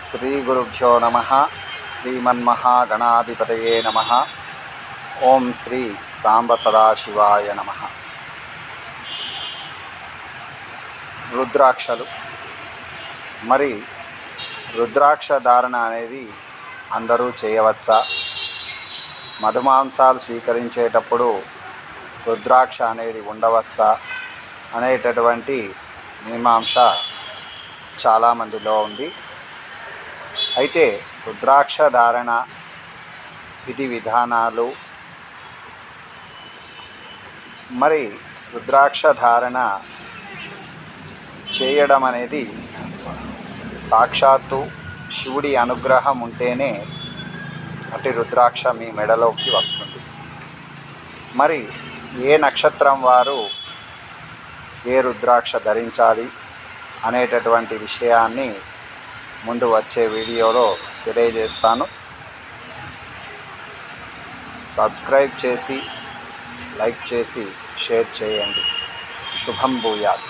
శ్రీ గురుభ్యో నమః. శ్రీమన్మహాగణాధిపతయే నమః. ఓం శ్రీ సాంబ సదాశివాయ నమః. రుద్రాక్షలు. మరి రుద్రాక్ష ధారణ అనేది అందరూ చేయవచ్చా? మధుమాంసాలు స్వీకరించేటప్పుడు రుద్రాక్ష అనేది ఉండవచ్చా అనేటటువంటి మీమాంస చాలామందిలో ఉంది. అయితే రుద్రాక్ష ధారణ విధి విధానాలు, మరి రుద్రాక్ష ధారణ చేయడం అనేది సాక్షాత్తు శివుడి అనుగ్రహం ఉంటేనే అటు రుద్రాక్ష మీ మెడలోకి వస్తుంది. మరి ఏ నక్షత్రం వారు ఏ రుద్రాక్ష ధరించాలి అనేటటువంటి విషయాన్ని ముందు వచ్చే వీడియోలో తెలియజేస్తాను. సబ్స్క్రైబ్ చేసి, లైక్ చేసి, షేర్ చేయండి. శుభం భూయాత్.